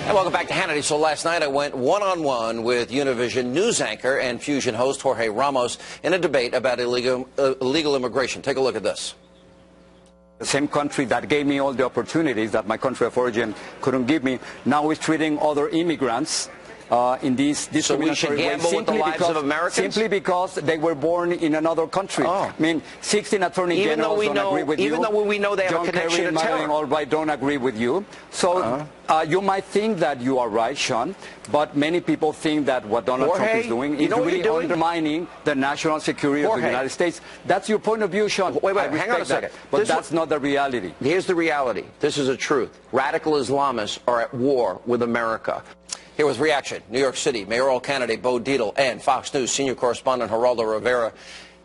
And welcome back to Hannity. So last night I went one-on-one with Univision news anchor and Fusion host Jorge Ramos in a debate about illegal immigration. Take a look at this. The same country that gave me all the opportunities that my country of origin couldn't give me, now is treating other immigrants in these discriminatory ways. So we should gamble with the lives of Americans? Simply because they were born in another country. I mean, 16 attorney generals don't agree with you. Even though we know they have a connection to terror. Albright don't agree with you. So you might think that you are right, Sean, but many people think that what Donald Trump is doing is really undermining the national security of the United States. That's your point of view, Sean. Wait, hang on a second. But that's not the reality. Here's the reality. This is the truth. Radical Islamists are at war with America. Here with reaction, New York City mayoral candidate Bo Dietl and Fox News senior correspondent Geraldo Rivera.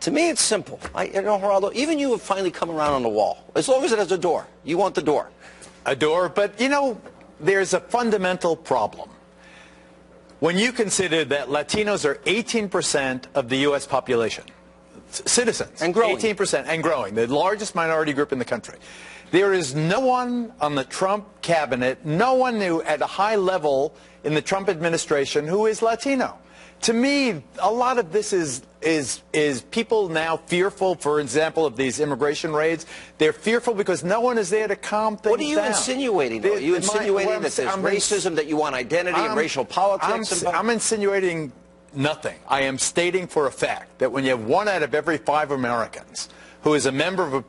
To me, it's simple. Geraldo, even you have finally come around on the wall. As long as it has a door. You want the door. A door, but you know, there's a fundamental problem. When you consider that Latinos are 18% of the U.S. population, citizens, and growing. 18% and growing, the largest minority group in the country. There is no one on the Trump cabinet, no one who at a high level in the Trump administration who is Latino. To me, a lot of this is people now fearful, for example, of these immigration raids. They're fearful because no one is there to calm things down. What are you insinuating, though? Are you insinuating that there's racism, that you want identity and racial politics? I'm insinuating nothing. I am stating for a fact that when you have 1 out of every 5 Americans who is a member of a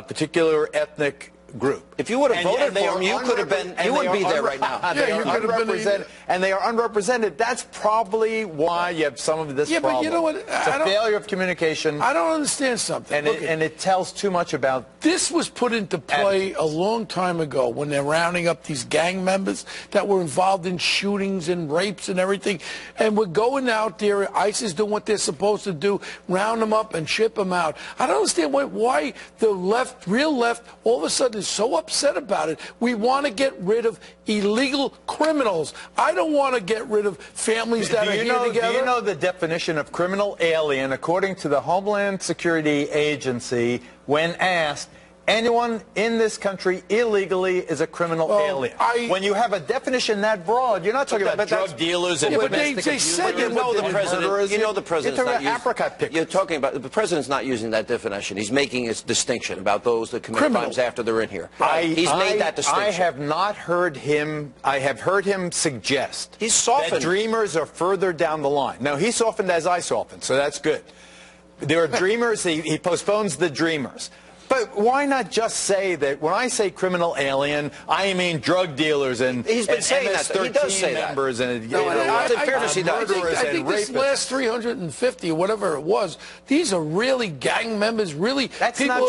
particular ethnic group. If you would have voted for him, you could have been. You wouldn't be there right now. They are unrepresented, and they are unrepresented. That's probably why you have some of this problem. But you know what? It's a failure of communication. I don't understand something. And it tells too much about. This was put into play a long time ago when they're rounding up these gang members that were involved in shootings and rapes and everything. And we're going out there, ICE is doing what they're supposed to do, round them up and ship them out. I don't understand why the left, real left, all of a sudden is so upset about it. We want to get rid of illegal criminals. I don't want to get rid of families that are here together. Do you know the definition of criminal alien according to the Homeland Security Agency when asked? Anyone in this country illegally is a criminal alien. When you have a definition that broad, you're not talking about drug dealers and domestic abuse. Said you know the president. You know the president's not using. You're talking about the president's not using that definition. He's making his distinction about those that commit crimes after they're in here. He's made that distinction. I have not heard him. I have heard him suggest he's softened. That dreamers are further down the line. No, he softened as I softened, so that's good. There are dreamers. He postpones the dreamers. But why not just say that when I say criminal alien, I mean drug dealers and he's been saying that. He does say members that. And I think this last 350 or whatever it was, these are really gang members, really people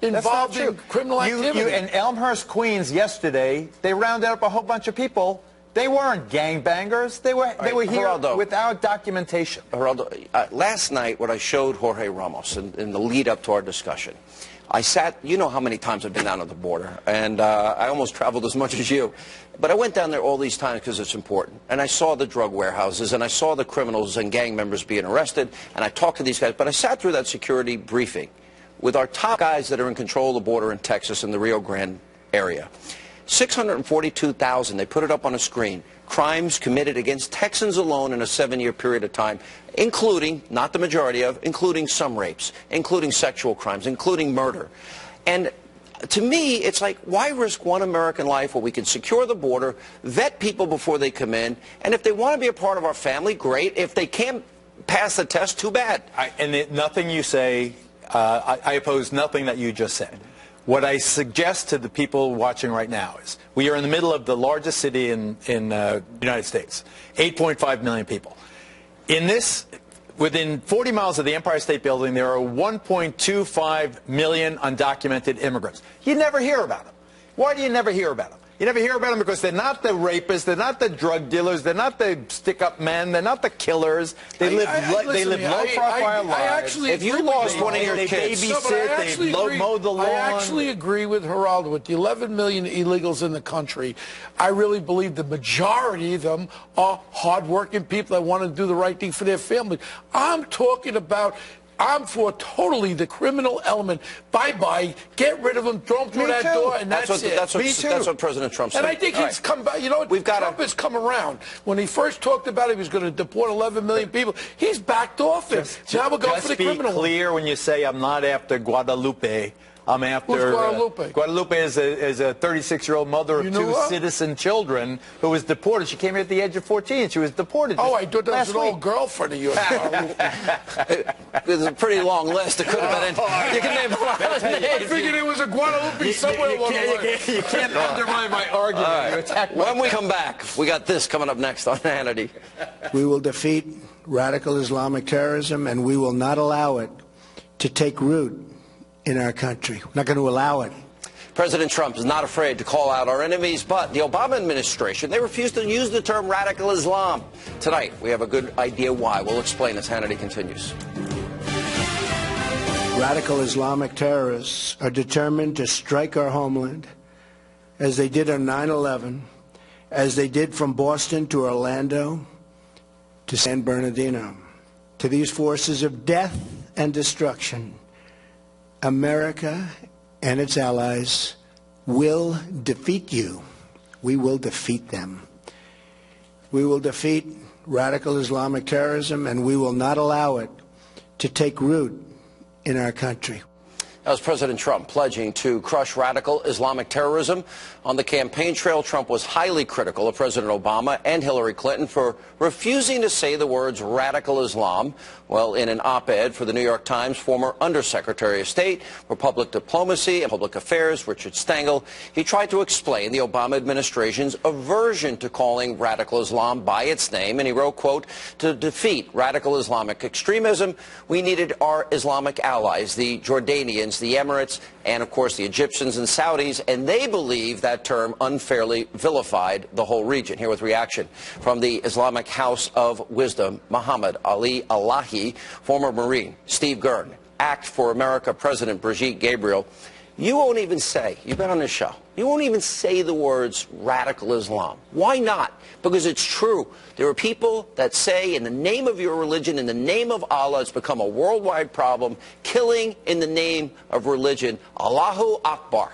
involved in criminal activity. In Elmhurst, Queens, yesterday, they rounded up a whole bunch of people. They weren't gangbangers. They were here Geraldo, without documentation. Geraldo, last night, what I showed Jorge Ramos in the lead up to our discussion, I sat, you know how many times I've been down at the border, and I almost traveled as much as you. But I went down there all these times because it's important. And I saw the drug warehouses, and I saw the criminals and gang members being arrested, and I talked to these guys. But I sat through that security briefing with our top guys that are in control of the border in Texas and the Rio Grande area. 642,000, they put it up on a screen, crimes committed against Texans alone in a 7-year period of time, including, not the majority of, including some rapes, including sexual crimes, including murder. And to me, it's like, why risk one American life where we can secure the border, vet people before they come in, and if they want to be a part of our family, great. If they can't pass the test, too bad. Nothing you say, I oppose nothing that you just said. What I suggest to the people watching right now is we are in the middle of the largest city in the United States, 8.5 million people. In this, within 40 miles of the Empire State Building, there are 1.25 million undocumented immigrants. You never hear about them. Why do you never hear about them? You never hear about them because they're not the rapists, they're not the drug dealers, they're not the stick-up men, they're not the killers. They live low-profile lives. If you lost one of your kids, they mow the lawn. I actually agree with Geraldo. With the 11 million illegals in the country, I really believe the majority of them are hard-working people that want to do the right thing for their families. I'm talking about I'm for totally the criminal element. Bye-bye. Get rid of them. Throw them through that door, and that's it. That's what President Trump said. And I think he's come back. You know what? Trump has come around. When he first talked about it, he was going to deport 11 million people. He's backed off it. Now we're going for the criminal. Just be clear when you say I'm not after Guadalupe. I'm after Who's Guadalupe? Guadalupe is a 36-year-old mother of two citizen children who was deported. She came here at the age of 14. She was deported. Oh, I thought that was an old girlfriend of yours. It's a pretty long list. It could have been. You can name a lot of names. I figured it was a Guadalupe somewhere along the line. You can't undermine my argument. Right. You attack when we come back, we got this coming up next on Hannity. We will defeat radical Islamic terrorism, and we will not allow it to take root in our country. We're not going to allow it. President Trump is not afraid to call out our enemies, but the Obama administration, they refused to use the term radical Islam. Tonight, we have a good idea why. We'll explain as Hannity continues. Radical Islamic terrorists are determined to strike our homeland, as they did on 9/11, as they did from Boston to Orlando to San Bernardino. To these forces of death and destruction, America and its allies will defeat you. We will defeat them. We will defeat radical Islamic terrorism, and we will not allow it to take root in our country. That was President Trump pledging to crush radical Islamic terrorism. On the campaign trail, Trump was highly critical of President Obama and Hillary Clinton for refusing to say the words radical Islam. Well, in an op-ed for the New York Times, former Undersecretary of State for Public Diplomacy and Public Affairs, Richard Stengel, he tried to explain the Obama administration's aversion to calling radical Islam by its name, and he wrote, quote, "To defeat radical Islamic extremism, we needed our Islamic allies, the Jordanians, the Emirates, and, of course, the Egyptians and Saudis, and they believe that term unfairly vilified the whole region." Here with reaction from the Islamic House of Wisdom, Muhammad Ali Alahi, former Marine, Steve Gurn, Act for America President Brigitte Gabriel. You won't even say, you've been on this show, you won't even say the words radical Islam. Why not? Because it's true. There are people that say in the name of your religion, in the name of Allah, it's become a worldwide problem, killing in the name of religion. Allahu Akbar.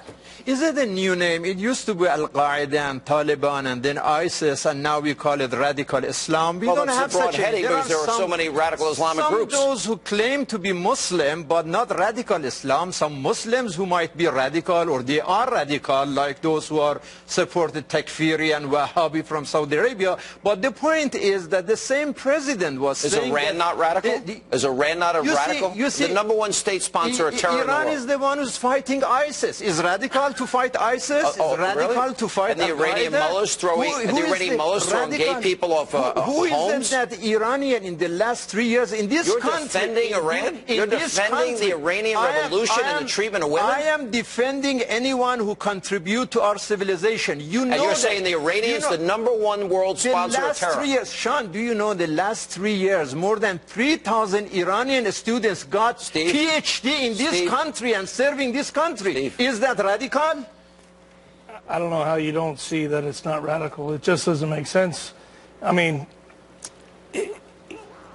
Is it a new name? It used to be Al-Qaeda and Taliban and then ISIS, and now we call it radical Islam. We don't have such a heading because there are so many radical Islamic groups. Some those who claim to be Muslim but not radical Islam, some Muslims who might be radical or they are radical, like those who are supported Takfiri and Wahhabi from Saudi Arabia. But the point is that the same president was saying... Is Iran not radical? Is Iran not a radical? You see, the number one state sponsor of terror in the world. Iran is the one who's fighting ISIS. Is radical to fight ISIS? Is radical really? To fight and the Iranian mullahs throwing gay people off who homes? Is that Iranian in the last 3 years in this country? You're defending Iran? You're defending the Iranian revolution and the treatment of women? I am defending anyone who contribute to our civilization. You know, and you're saying the Iranians, the number one world sponsor of terror. 3 years, Sean, do you know the last 3 years, more than 3,000 Iranian students got PhD in this country and serving this country. Is that radical? I don't know how you don't see that it's not radical. It just doesn't make sense. I mean,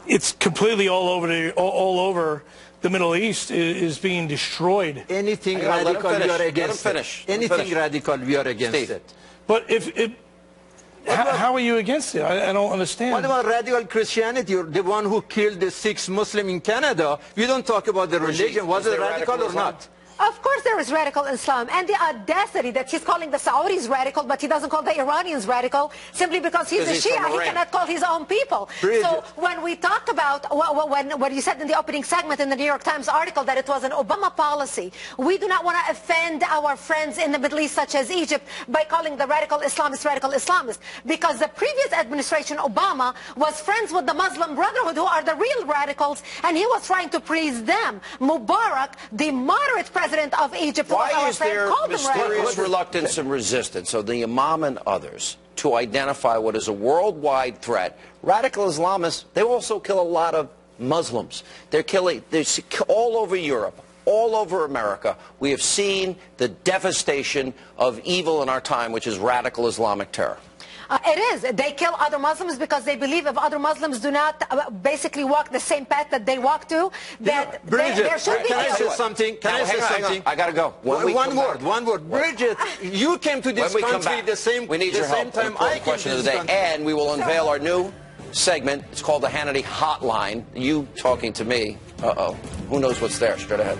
it's completely all over the Middle East is being destroyed. Anything radical, we are against it. Anything radical, we are against it. But how are you against it? I don't understand. What about radical Christianity? You're the one who killed the 6 Muslims in Canada. We don't talk about the religion. Was it radical or not? Of course there is radical Islam, and the audacity that he's calling the Saudis radical, but he doesn't call the Iranians radical, simply because he's a Shia. He cannot call his own people. So when we talk about, when you said in the opening segment in the New York Times article that it was an Obama policy, we do not want to offend our friends in the Middle East, such as Egypt, by calling the radical Islamists, because the previous administration, Obama, was friends with the Muslim Brotherhood, who are the real radicals, and he was trying to praise them. Mubarak, the moderate president of Egypt, why is there mysterious reluctance and resistance of the Imam and others to identify what is a worldwide threat? Radical Islamists, they also kill a lot of Muslims. They're all over Europe, all over America. We have seen the devastation of evil in our time, which is radical Islamic terror. It is. They kill other Muslims because they believe if other Muslims do not basically walk the same path that they walk to, that there should be. Can I say something? Can I say something? I got to go. One word. Bridget, you came to this country the same time I came to this country. And we will unveil our new segment. It's called the Hannity Hotline. You talking to me. Uh-oh. Who knows what's there? Straight ahead.